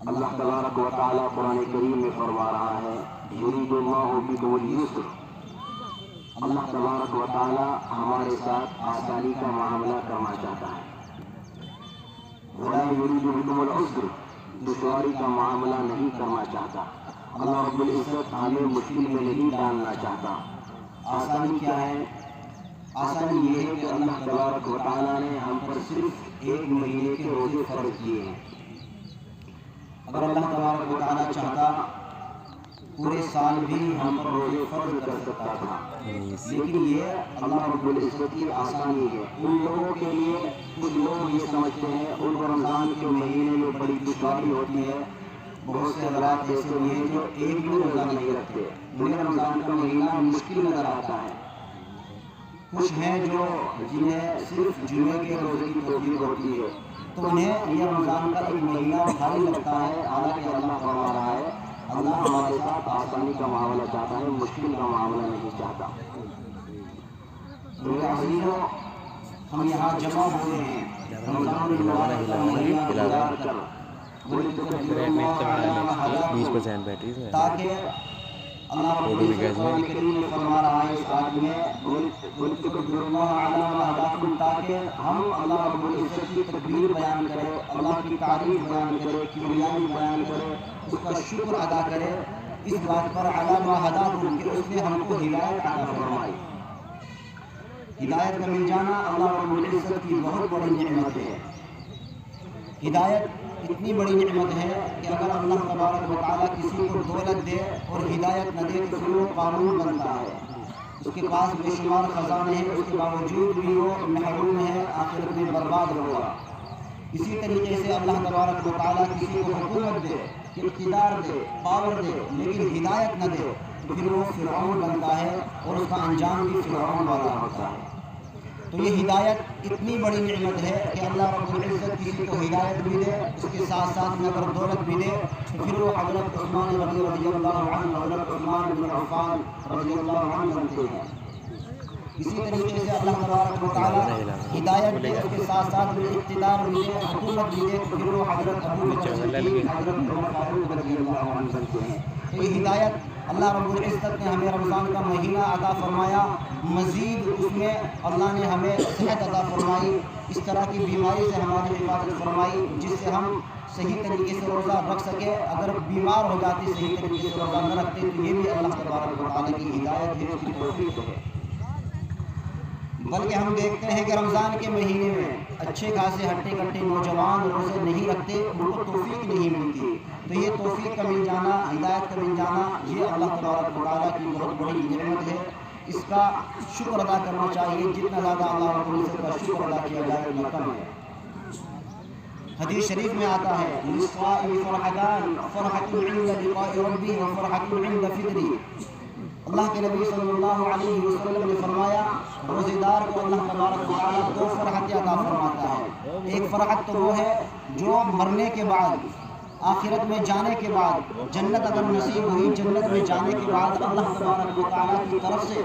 اللہ تبارک و تعالیٰ قرآن کریم میں فرما رہا ہے یرید اللہ بکم اليسر، اللہ تبارک و تعالیٰ ہمارے ساتھ آسانی کا معاملہ کرنا چاہتا ہے، ولا یرید بکم العسر، دشواری کا معاملہ نہیں کرنا چاہتا۔ اللہ رب العزت ہمیں مشکل میں نہیں ڈالنا چاہتا۔ آسانی کیا ہے؟ آسانی یہ ہے کہ اللہ تبارک و تعالیٰ نے ہم پر صرف ایک مہینے کے روزے فرض کیے ہیں۔ اگر اللہ تبارک و تعالیٰ چاہتا پورے سال بھی ہم پر روزے فرض کر سکتا تھا، لیکن یہ اللہ رب العزت کی آسانی ہے۔ ان لوگوں کے لیے کچھ لوگ یہ سمجھتے ہیں ان کو رمضان کے مہینے میں بڑی دشواری ہوتی ہے۔ بہت سے حضرات ایسے بھی ہیں جو ایک بھی روزہ نہیں رکھتے، انہیں رمضان کا مہینہ مشکل نظر آتا ہے۔ کچھ ہیں جو جنہیں صرف جمعے کے روزے کی توفیق ہوتی ہے، تو انہیں یہ رمضان کا ایک مہینہ بھاری لگتا ہے۔ حالانکہ اللہ فرما رہا ہے اللہ ہمارے ساتھ آسانی کا معاملہ چاہتا ہے، مشکل کا معاملہ نہیں چاہتا۔ میرے عزیزوں، ہم یہاں جمع ہوئے ہیں رمضان المبارک کا مہینہ گزار کر، تاکہ اللہ رب العزت قرآن کریم میں فرما رہا ہے اس آیت میں وَلِتُكَبِّرُوا اللَّهَ عَلَىٰ مَا هَدَاكُمْ، تاکہ ہم اللہ رب العزت کی تکبیر بیان کرے، اللہ کی تعریف بیان کرے، کبریائی بیان کرے، اس کا شکر ادا کرے اس بات پر عَلَىٰ مَا هَدَاكُمْ کہ اس نے ہم کو ہدایت عطا فرمائی۔ ہدایت کا مل جانا اللہ رب العزت کی بہت بڑی نعمت ہے۔ ہدایت اتنی بڑی نعمت ہے کہ اگر اللہ تبارک و تعالیٰ کسی کو دولت دے اور ہدایت نہ دے تو پھر وہ قانون بنتا ہے۔ اس کے پاس بے شمار خزانے ہیں، اس کے باوجود بھی وہ محروم ہے، آخرت میں برباد ہوگا۔ اسی طریقے سے اللہ تبارک و تعالیٰ کسی کو حکومت دے، اقتدار دے، پاور دے، لیکن ہدایت نہ دے تو پھر وہ فرعون بنتا ہے اور اس کا انجام بھی فرعون والا ہوتا ہے۔ تو یہ ہدایت اتنی بڑی نعمت ہے کہ اللہ رب العزت کسی کو ہدایت بھی دے، اس کے ساتھ ساتھ میں اگر دولت بھی دے تو پھر وہ حضرت عثمان غنی رضی اللہ عنہ، حضرت عثمان بن عفان رضی اللہ عنہ بنتے ہیں۔ اسی طریقے سے اللہ تبارک و تعالیٰ ہدایت دے، اس کے ساتھ ساتھ میں اقتدار بھی دے، حکومت بھی دے تو پھر وہ حضرت ابو بکر صدیق، حضرت عمر فاروق رضی اللہ عنہ بنتے ہیں۔ تو یہ ہدایت اللہ رب العزت نے ہمیں رمضان کا مہینہ عطا فرمایا، مزید اس میں اللہ نے ہمیں صحت عطا فرمائی، اس طرح کی بیماری سے ہماری حفاظت فرمائی جس سے ہم صحیح طریقے سے روزہ رکھ سکے۔ اگر بیمار ہو جاتے صحیح طریقے سے روزہ نہ رکھتے تو یہ بھی اللہ تبارک و تعالیٰ کی ہدایت ہے، اس کی توفیق ہے۔ بلکہ ہم دیکھتے ہیں کہ رمضان کے مہینے میں اچھے خاصے ہٹے کٹے نوجوان روزے نہیں رکھتے، ان کو توفیق نہیں ملتی۔ تو یہ توفیق کا مل جانا، ہدایت کا مل جانا، یہ اللہ تبارک و تعالیٰ کی بہت بڑی نعمت ہے۔ اس کا شکر ادا کرنا چاہیے، جتنا زیادہ اللہ رب العزت کا شکر ادا کیا جائے اتنا کم ہے۔ حدیث شریف میں آتا ہے للصائم فرحتان، فرحۃ عند لقاء ربہ وفرحۃ عند فطرہ۔ اللہ کے نبی صلی اللہ علیہ وسلم نے فرمایا روزے دار کو اللہ تبارک و تعالیٰ دو فرحتیں عطا فرماتا ہے۔ ایک فرحت تو وہ ہے جو مرنے کے بعد، آخرت میں جانے کے بعد، جنت اگر نصیب ہوئی، جنت میں جانے کے بعد اللہ تبارک و تعالیٰ کی طرف سے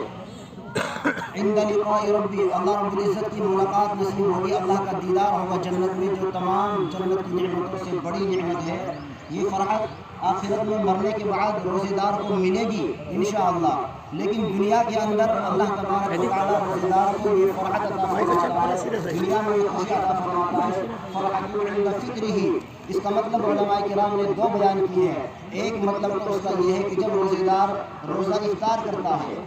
عند لقاء ربی، اللہ رب العزت کی ملاقات نصیب ہوگی، اللہ کا دیدار ہوگا جنت میں، جو تمام جنت کی نعمتوں سے بڑی نعمت ہے۔ یہ فرحت آخرت میں مرنے کے بعد روزے دار کو ملے گی انشاءاللہ، لیکن دنیا کے اندر اللہ تبارک و تعالیٰ روزے دار کو یہ فرحت عطا فرماتا ہے، دنیا میں یہ خوشی عطا فرماتا ہے، فرحۃ عند فطرہ۔ اس کا مطلب علماء کرام نے دو بیان کیے ہیں۔ ایک مطلب تو اس کا یہ ہے کہ جب روزے دار روزہ افطار کرتا ہے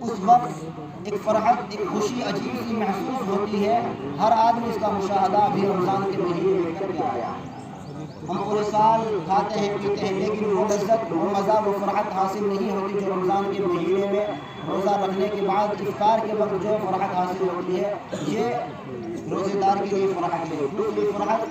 اس وقت ایک فرحت، ایک خوشی عجیب سی محسوس ہوتی ہے۔ ہر آدمی اس کا مشاہدہ ابھی رمضان کے مہینے میں کر کے آیا۔ ہم پورے سال کھاتے ہیں پیتے ہیں، لیکن وہ لذت، وہ مزہ، وہ فرحت حاصل نہیں ہوتی جو رمضان کے مہینے میں روزہ رکھنے کے بعد افطار کے وقت جو فرحت حاصل ہوتی ہے، یہ روزے دار کے لیے فرحت ہے۔ دوسری فرحت،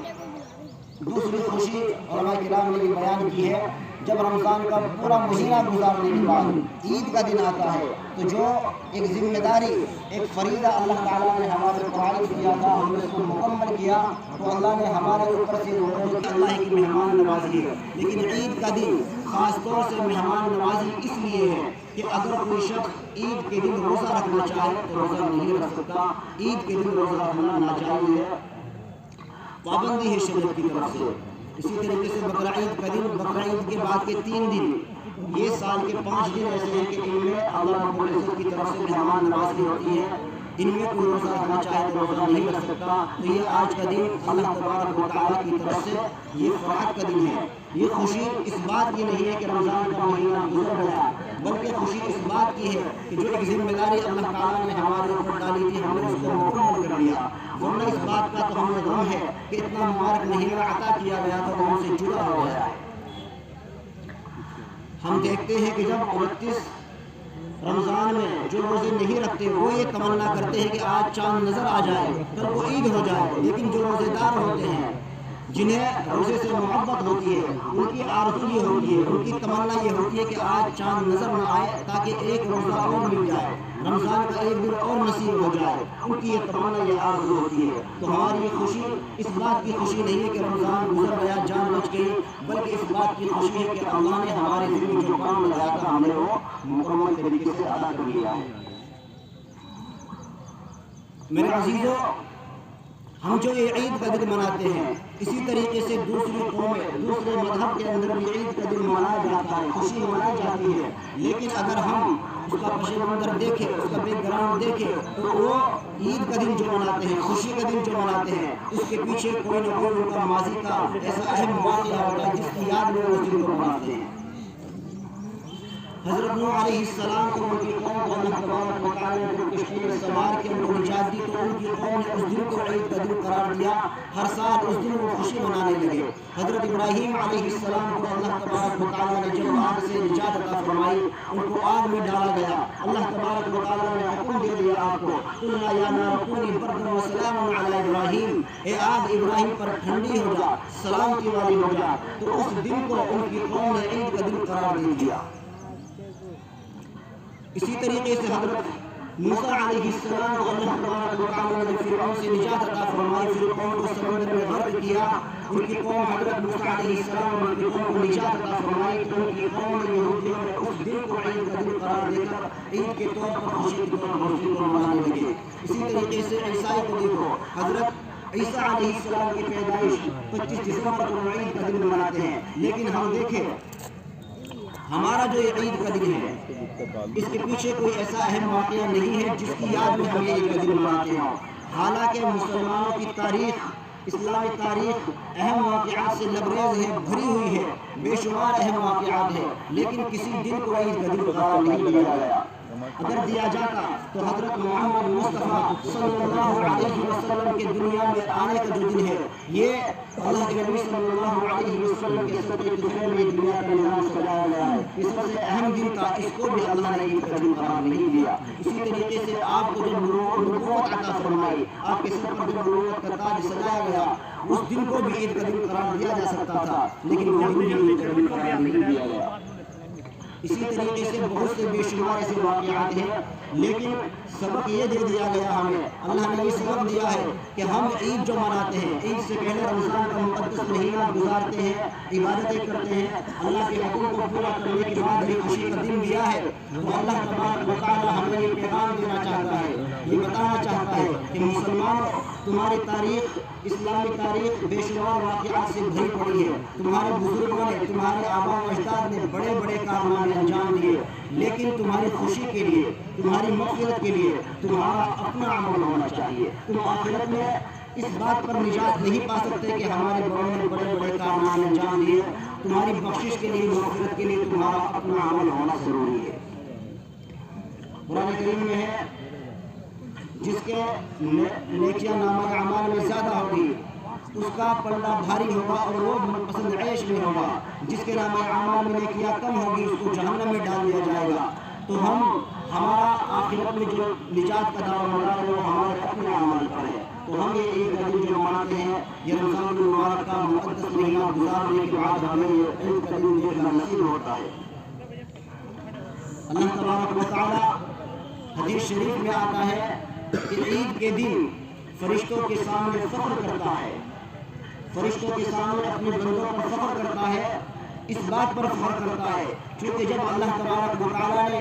دوسری خوشی علماء کرام نے یہ بیان کی ہے جب رمضان کا پورا مہینہ گزارنے کے بعد عید کا دن آتا ہے تو جو ایک ذمہ داری، ایک فریضہ اللہ تعالیٰ نے ہمارے اوپر عائد کیا تھا، ہم نے اس کو مکمل کیا تو اللہ نے ہمارے اوپر سے اللہ کی مہمان نوازی ہے۔ لیکن عید کا دن خاص طور سے مہمان نوازی اس لیے ہے کہ اگر کوئی شخص عید کے دن روزہ رکھنا چاہے تو روزہ نہیں رکھ سکتا۔ عید کے دن روزہ رکھنا ناجائز ہے، پابندی ہے شریعت کی طرف سے۔ اسی طریقے سے بقرہ عید کا دن، بقرہ عید کے بعد کے 3 دن، یہ سال کے 5 دن ایسے ہیں کہ ان میں اللہ رب العزت کی طرف سے مہمان نوازی ہوتی ہے، ان میں کوئی روزہ رکھنا چاہے تو روزہ نہیں رکھ سکتا۔ تو یہ آج کا دن اللہ تبارک و تعالیٰ کی طرف سے یہ فرحت کا دن ہے۔ یہ خوشی اس بات کی نہیں ہے کہ رمضان کا مہینہ گزر گیا، بلکہ خوشی اس بات کی ہے کہ جو ایک ذمہ داری اللہ تعالیٰ نے ہمارے اوپر ڈالی تھی، ہم نے اس کو مکمل کر لیا۔ ورنہ اس بات کا تو ہمیں غم ہے کہ اتنا مبارک مہینہ عطا کیا گیا تھا وہ ہم سے جدا ہو گیا۔ ہم دیکھتے ہیں کہ جب 29 رمضان میں جو روزے نہیں رکھتے وہ یہ تمنا کرتے ہیں کہ آج چاند نظر آ جائے، کل کو عید ہو جائے، لیکن جو روزے دار ہوتے ہیں، جنہیں روزے سے محبت ہوتی ہے، ان کی آرزو یہ ہوتی ہے، ان کی تمنا یہ ہوتی ہے کہ آج چاند نظر نہ آئے تاکہ ایک روزہ اور مل جائے، رمضان کا ایک دن اور نصیب ہو جائے، ان کی یہ تمنا یہ آرزو ہوتی ہے۔ تو ہماری یہ خوشی اس بات کی خوشی نہیں ہے کہ رمضان گزر گیا، جان بچ گئی، بلکہ اس بات کی خوشی ہے کہ اللہ نے ہمارے دل میں جو کام لگایا تھا ہم نے وہ مکمل طریقے سے ادا کر لیا ہے۔ میرے عزیزو، ہم جو یہ عید کا دن مناتے ہیں، اسی طریقے سے دوسری قومیں، دوسرے مذہب کے اندر بھی عید کا دن منایا جاتا ہے، خوشی منائی جاتی ہے، لیکن اگر ہم اس کا پس منظر دیکھیں، اس کا بیک گراؤنڈ دیکھیں، تو وہ عید کا دن جو مناتے ہیں، خوشی کا دن جو مناتے ہیں، اس کے پیچھے کوئی نہ کوئی ان کا ماضی کا ایسا اہم واقعہ ہوتا ہے جس کی یاد میں وہ اس دن کو مناتے ہیں۔ حضرت نوح علیہ السلام کو ان کی قوم کو اللہ تبارک و تعالیٰ نے کشتی میں سوار کے ان کو نجات دی، تو ان کی قوم نے اس دن کو عید کا دن قرار دیا، ہر سال اس دن وہ خوشی منانے لگے۔ حضرت ابراہیم علیہ السلام کو اللہ تبارک و تعالیٰ نے جب آگ سے نجات عطا فرمائی، ان کو آگ میں ڈالا گیا، اللہ تبارک و تعالیٰ نے حکم دے دیا آگ کو، قلنا یا نار کونی بردا وسلاما علی ابراہیم، اے آگ ابراہیم پر ٹھنڈی ہو جا، سلامتی والی ہو جا۔ تو اس دن کو ان کی قوم نے عید کا دن قرار دے دیا۔ اسی طریقے سے حضرت موسیٰ علیہ السلام کو اللہ تبارک و تعالیٰ نے فرعون سے نجات عطا فرمائی، فرعون کو سمندر میں غرق کیا، ان کی قوم حضرت موسیٰ علیہ السلام اور ان کی قوم کو نجات عطا فرمائی، تو ان کی قوم نے یہودیوں نے اس دن کو عید کا دن قرار دے کر عید کے طور پر خوشی کے طور پر اس دن کو منانے لگے۔ اسی طریقے سے عیسائی کو دیکھو، حضرت عیسیٰ علیہ السلام کی پیدائش 25 دسمبر کو عید کا دن مناتے ہیں، لیکن ہم دیکھیں ہمارا جو یہ عید کا دن ہے اس کے پیچھے کوئی ایسا اہم واقعہ نہیں ہے جس کی یاد میں ہم یہ عید کا دن مناتے ہیں۔ حالانکہ مسلمانوں کی تاریخ، اسلامی تاریخ اہم واقعات سے لبریز ہے، بھری ہوئی ہے، بے شمار اہم واقعات ہیں، لیکن کسی دن کو عید کا دن قرار نہیں دیا گیا۔ اگر دیا جاتا تو حضرت محمد مصطفیٰ صلی اللہ علیہ وسلم کے دنیا میں آنے کا جو دن ہے، یہ اللہ کے نبی صلی اللہ علیہ وسلم کے صدقے طفیل میں دنیا کا نظام سجایا گیا ہے۔ یہ سب سے اہم دن تھا، اس کو بھی اللہ نے عید کا دن قرار نہیں دیا۔ اسی طریقے سے آپ کو جب نبوت عطا فرمائی، آپ کے سر پر جب نبوت کا تاج سجایا گیا، اس دن کو بھی عید کا دن قرار دیا جا سکتا تھا، لیکن وہ دن بھی عید کا دن قرار نہیں دیا گیا۔ اسی طریقے سے بہت سے بے شمار ایسے واقعات ہیں، لیکن سبق یہ دے دیا گیا ہمیں، اللہ نے یہ سبق دیا ہے کہ ہم عید جو مناتے ہیں، عید سے پہلے رمضان کا مقدس مہینہ گزارتے ہیں، عبادتیں کرتے ہیں، اللہ کے حکم کو پورا کرنے کے بعد یہ خوشی کا دن دیا ہے، تو اللہ تبارک و تعالیٰ ہمیں یہ پیغام دینا چاہتا ہے، یہ بتانا چاہتا ہے کہ مسلمانوں، تمہاری تاریخ، اسلامی تاریخ بے شمار واقعات سے بھری پڑی ہے، تمہارے بزرگوں نے، تمہارے آباء و اجداد نے بڑے بڑے کارنامے انجام دیے، لیکن تمہاری خوشی کے لیے، تمہاری مغفرت کے لیے تمہارا اپنا عمل ہونا چاہیے۔ تم آخرت میں اس بات پر نجات نہیں پا سکتے کہ ہمارے بڑوں نے بڑے بڑے کارنامے انجام دیے، تمہاری بخشش کے لیے، مغفرت کے لیے تمہارا اپنا عمل ہونا ضروری ہے۔ قرآن کریم میں ہے جس کے نیکیاں نامہ اعمال میں زیادہ ہوگی اس کا پلڑا بھاری ہوگا اور وہ پسند عیش میں ہوگا، جس کے نامہ اعمال میں نیکیاں کم ہوگی اس کو جہنم میں ڈال دیا جائے گا۔ تو ہمارا آخرت میں جو نجات کا دعویٰ مدار ہے وہ ہمارے اپنے اعمال پر ہے۔ تو ہم یہ عید کا دن جو مناتے ہیں، یہ رمضان المبارک کا مقدس مہینہ گزارنے کے بعد ہمیں یہ عید کا دن دیکھنا نصیب ہوتا ہے۔ اللہ تبارک و تعالیٰ حدیث شریف میں آتا ہے کہ عید کے دن فرشتوں کے سامنے فخر کرتا ہے، فرشتوں کے سامنے اپنے بندوں پر فخر کرتا ہے، اس بات پر فخر کرتا ہے کیونکہ جب اللہ تبارک و تعالیٰ نے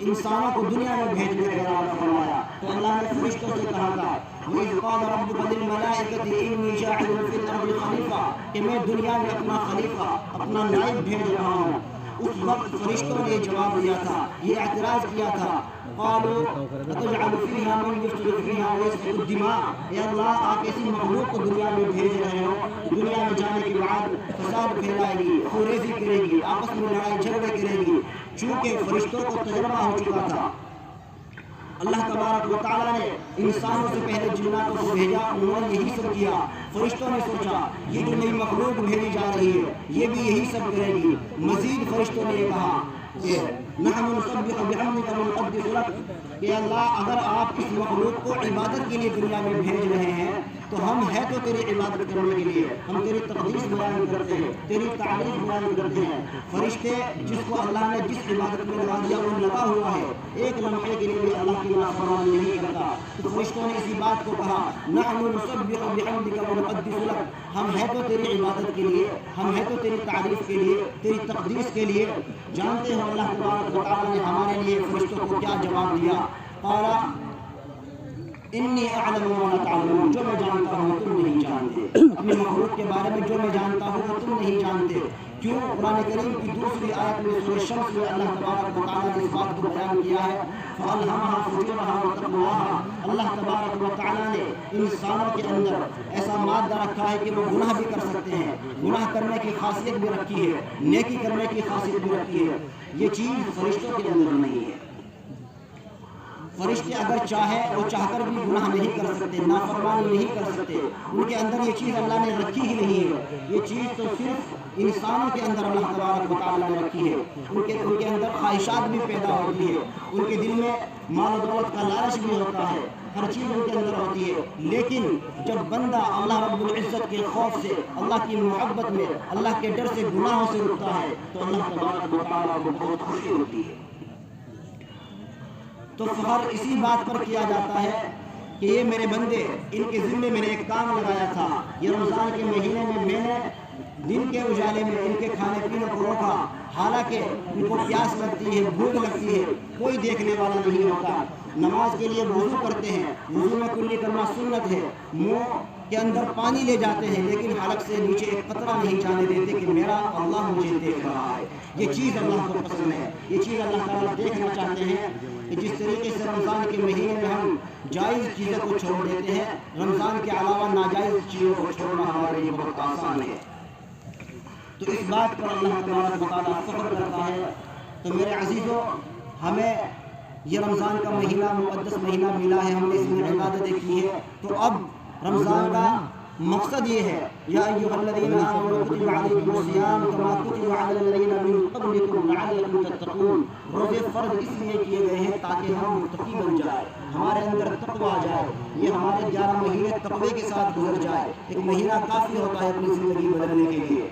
انسانوں کو دنیا میں بھیجنے کا ارادہ فرمایا تو اللہ نے فرشتوں سے کہا تھا وَإِذْ قَالَ رَبُّكَ لِلْمَلَائِكَةِ إِنِّي جَاعِلٌ فِي الْأَرْضِ خَلِيفَةً، کہ میں دنیا میں اپنا خلیفہ اپنا نائب بھیج رہا ہوں. اس وقت فرشتوں نے جواب دیا تھا, یہ اعتراض کیا تھا, قالوا اتجعل فيها من يفسد فيها ويسفك الدماء, اے اللہ آپ ایسی مخلوق کو دنیا میں بھیج رہے ہو, دنیا میں جانے کے بعد فساد پھیلائے گی, خوریزی کرے گی, آپس میں لڑائی جھگڑے کرے گی. چونکہ فرشتوں کو تجربہ ہو چکا تھا, اللہ تبارک و تعالیٰ نے انسانوں سے پہلے جناتوں کو بھیجا, انہوں نے یہی سب کیا. فرشتوں نے سوچا یہ جو نئی مخلوق بھیجی جا رہی ہے یہ بھی یہی سب کرے گی. مزید فرشتوں نے یہ کہا کہ نحن نسبح بحمدک ونقدس لک, کہ اللہ اگر آپ اس مخلوق کو عبادت کے لیے دنیا میں بھیج رہے ہیں تو ہم ہے تو تیری عبادت کرنے کے لیے, ہم تیری تقدیس بیان کرتے ہیں, تیری تعریف بیان کرتے ہیں. فرشتے جس کو اللہ نے جس عبادت میں لگا دیا وہ لگا ہوا ہے, ایک لمحے کے لیے بھی اللہ کی نافرمانی نہیں کرتا. تو فرشتوں نے اسی بات کو کہا نحن نسبح بحمدک ونقدس لک, ہم ہے تو تیری عبادت کے لیے, ہم ہے تو تیری تعریف کے لیے, تیری تقدیس کے لیے. جانتے ہو اللہ تبارک و تعالیٰ نے ہمارے لیے فرشتوں کو کیا جواب دیا؟ قال انی اعلم ما لا تعلمون, جو میں جانتا ہوں تم نہیں جانتے, اپنے مخلوق کے بارے میں جو میں جانتا ہوں وہ تم نہیں جانتے. کیوں؟ قرآن کریم کی دوسری آیت میں سورہ شمس میں اللہ تبارک و تعالیٰ نے اس بات کو بیان کیا ہے فَأَلْهَمَهَا فُجُورَهَا وَتَقْوَاهَا. اللہ تبارک و تعالیٰ نے انسانوں کے اندر ایسا مادہ رکھا ہے کہ وہ گناہ بھی کر سکتے ہیں, گناہ کرنے کی خاصیت بھی رکھی ہے, نیکی کرنے کی خاصیت بھی رکھی ہے. یہ چیز فرشتوں کے اندر نہیں ہے. فرشتے اگر چاہے وہ چاہ کر بھی گناہ نہیں کر سکتے, نافرمانی نہیں کر سکتے, ان کے اندر یہ چیز اللہ نے رکھی ہی نہیں ہے. یہ چیز تو صرف انسانوں کے اندر اللہ تبارک و تعالیٰ نے رکھی ہے. ان کے اندر خواہشات بھی پیدا ہوتی ہے, ان کے دل میں مال و دولت کا لالچ بھی ہوتا ہے, ہر چیز ان کے اندر ہوتی ہے. لیکن جب بندہ اللہ رب العزت کے خوف سے, اللہ کی محبت میں, اللہ کے ڈر سے گناہوں سے رکتا ہے تو اللہ تبارک و تعالیٰ کو بہت خوشی ہوتی ہے. تو فخر اسی بات پر کیا جاتا ہے کہ یہ میرے بندے, ان کے ذمے میں نے ایک کام لگایا تھا. یہ رمضان کے مہینے میں میں نے دن کے اجالے میں ان کے کھانے پینے کو روکا, حالانکہ ان کو پیاس لگتی ہے, بھوک لگتی ہے, کوئی دیکھنے والا نہیں ہوتا. نماز کے لیے وضو کرتے ہیں, وضو میں کلی کرنا سنت ہے, منہ کے اندر پانی لے جاتے ہیں لیکن حلق سے نیچے ایک قطرہ نہیں جانے دیتے کہ میرا اللہ مجھے دیکھ رہا ہے. یہ چیز اللہ کو پسند ہے, یہ چیز اللہ تعالیٰ دیکھنا چاہتے ہیں کہ جس طریقے سے رمضان کے مہینے میں ہم جائز چیزوں کو چھوڑ دیتے ہیں, رمضان کے علاوہ ناجائز چیزوں کو چھوڑنا ہمارے لیے بہت آسان ہے. تو اس بات پر اللہ تبارک و تعالیٰ فخر کرتا ہے. تو میرے عزیزوں, ہمیں یہ رمضان کا مہینہ مقدس مہینہ ملا ہے, ہم نے اس میں عبادتیں کی ہے. تو اب رمضان کا مقصد یہ ہے یا ایھا الذین آمنوا کتب علیکم الصیام کما کتب علی الذین من قبلکم لعلکم تتقون. روزے فرض اس لیے کیے گئے ہیں تاکہ ہم متقی بن جائیں, ہمارے اندر تقویٰ آ جائے. یہ ہمارے 11 مہینے تقوی کے ساتھ گزر جائے. ایک مہینہ کافی ہوتا ہے اپنی زندگی بدلنے کے لیے.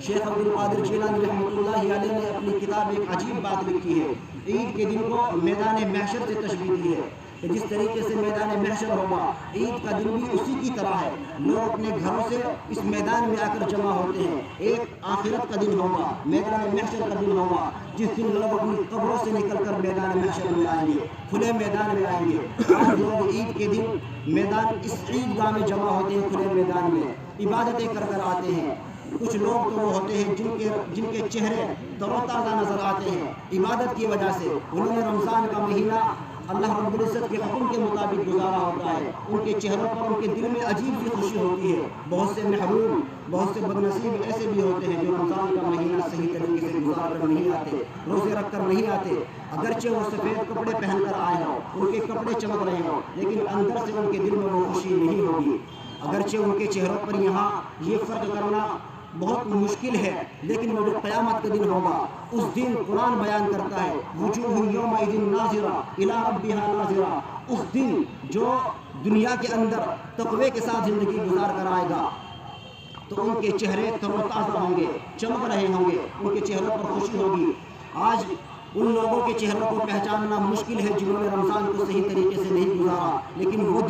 شیخ عبد القادر جیلانی رحمۃ اللہ علیہ نے اپنی کتاب ایک عجیب بات لکھی ہے. عید کے دن کو میدان محشر سے تشبیہ دی ہے کہ جس طریقے سے میدان محشر ہوگا, عید کا دن بھی اسی کی طرح ہے. لوگ اپنے گھروں سے اس میدان میں آ کر جمع ہوتے ہیں. ایک آخرت کا دن ہوگا, میدان محشر کا دن ہوگا, جس دن لوگ اپنی قبروں سے نکل کر میدان محشر میں آئیں گے, کھلے میدان میں آئیں گے. آج لوگ عید کے دن میدان اس عید گاہ میں جمع ہوتے ہیں, کھلے میدان میں عبادتیں کر کر آتے ہیں. کچھ لوگ تو وہ ہوتے ہیں جن کے چہرے تر و تازہ نظر آتے ہیں عبادت کی وجہ سے. انہوں نے رمضان کا مہینہ اللہ رب العزت کے حکم کے مطابق گزارا ہوتا ہے. ان کے چہروں پر, ان کے دل میں عجیب سی خوشی ہوتی ہے. بہت سے محروم, بہت سے بدنصیب ایسے بھی ہوتے ہیں جو رمضان کا مہینہ صحیح طریقے سے گزار کر نہیں آتے, روزے رکھ کر نہیں آتے. اگرچہ وہ سفید کپڑے پہن کر آئے ہوں, ان کے کپڑے چمک رہے ہوں, لیکن اندر سے ان کے دل میں وہ خوشی نہیں ہوگی. اگرچہ ان کے چہروں پر یہاں یہ فرق کرنا بہت مشکل ہے, لیکن وہ جو قیامت کا دن ہوگا اس دن قرآن بیان کرتا ہے وجوہ یومئذ ناظرہ الی ربہا ناظرہ. اس دن جو دنیا کے اندر تقوی کے ساتھ زندگی گزار کر آئے گا تو ان کے چہرے تر و تازہ ہوں گے, چمک رہے ہوں گے, ان کے چہروں پر خوشی ہوگی. آج ان لوگوں کے چہروں کو پہچاننا مشکل ہے جنہوں نے رمضان کو صحیح طریقے سے نہیں گزارا, لیکن وہ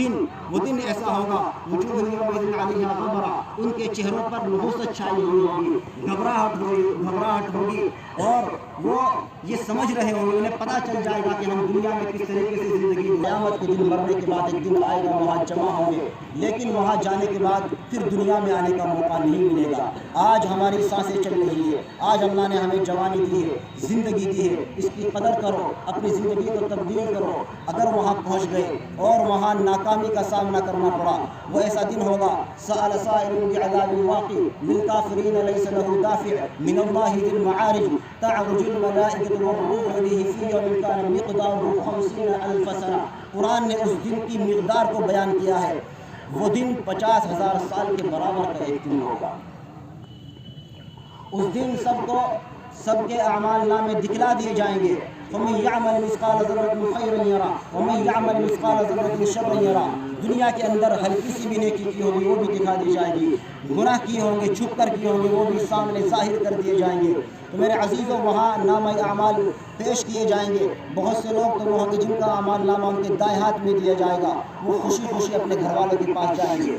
دن ایسا ہوگا وجوہ یومئذ علیہا غبرہ, ان کے چہروں پر نحوست چھائی ہوئی ہوگی، گھبراہٹ ہوگی، اور وہ یہ سمجھ رہے ہوں گے، انہیں پتہ چل جائے گا کہ ہم دنیا میں کس طریقے سے زندگی، قیامت کے دن مرنے کے بعد ایک دن آئے گا وہاں جمع ہوں گے، لیکن وہاں جانے کے بعد پھر دنیا میں آنے کا موقع نہیں ملے گا۔ آج ہماری سانسیں چل رہی ہے، آج اللہ نے ہمیں جوانی دی ہے، زندگی دی ہے، اس کی قدر کرو، اپنی زندگی کو تبدیل کرو۔ اگر وہاں پہنچ گئے اور وہاں ناکامی کا سامنا کرنا پڑا، وہ ایسا دن ہوگا سأل سائل بعذاب واقع للكافرین لیس له دافع من اللہ ذی المعارج تعرج الملائکۃ والروح الیہ فی یوم کان مقدارہ 50,000 سنہ۔ قرآن نے اس دن کی مقدار کو بیان کیا ہے، وہ دن 50,000 سال کے برابر کا ایک دن ہوگا۔ اس دن سب کے اعمال نامے دکھلا دیے جائیں گے۔ فَمَن يَعْمَلْ مِثْقَالَ ذَرَّةٍ خَيْرًا يَرَهُ وَمَن يَعْمَلْ مِثْقَالَ ذَرَّةٍ شَرًّا يَرَهُ۔ دنیا کے اندر ہلکی سی بھی نیکی کی ہوگی وہ بھی دکھا دی جائے گی، گناہ کیے ہوں گے چھپ کر کیے ہوں گے وہ بھی سامنے ظاہر کر دیے جائیں گے۔ تو میرے عزیزوں، وہاں نامہ اعمال پیش کیے جائیں گے۔ بہت سے لوگ تو وہ ہوں گے جن کا اعمال نامہ ان کے دائیں ہاتھ میں دیا جائے گا، وہ خوشی خوشی اپنے گھر والوں کے پاس جائیں گے،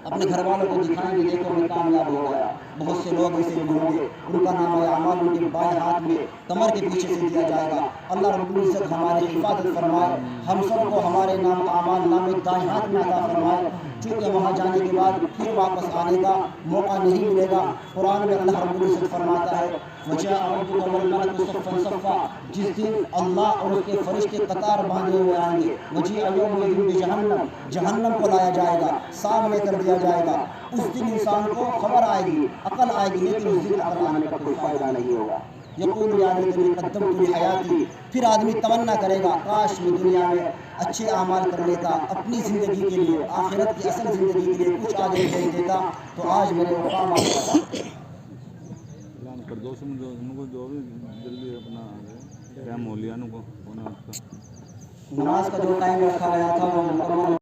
اپنے گھر والوں کو دکھائیں گے، دیکھو میں کامیاب ہو گیا۔ بہت سے لوگ ایسے بھی ہوں گے ان کا نام اعمال ان کے بائیں ہاتھ میں کمر کے پیچھے سے دیا جائے گا۔ اللہ رب العزت ہماری حفاظت فرمائے، ہم سب کو ہمارے نام اعمال نامے دائیں ہاتھ میں عطا فرمائے، چونکہ وہاں جانے کے بعد پھر واپس آنے کا موقع نہیں ملے گا۔ قرآن میں اللہ رب العزت فرماتا ہے وَجَاءَ رَبُّكَ وَالْمَلَكُ صَفًّا صَفًّا، جس دن اللہ اور اس کے فرشتے قطار باندھے ہوئے آئیں گے۔ وَجِيءَ يَوْمَئِذٍ بِجَهَنَّمَ، جہنم کو لایا جائے گا، سامنے کر دیا جائے گا۔ اس دن انسان کو خبر آئے گی، عقل آئے گی، لیکن اس دن عقل آنے کا کوئی فائدہ نہیں ہوگا۔ یقول یا لیتنی قدمت لحیاتی، پھر آدمی تمنا کرے گا کاش میں دنیا میں اچھے اعمال کر لیتا، اپنی زندگی کے لیے، آخرت کی اصل زندگی کے لیے کچھ آگے بھیج دیتا تو آج میرے مقام آ جاتا۔ نماز کا جو ٹائم رکھا گیا تھا وہ مکمل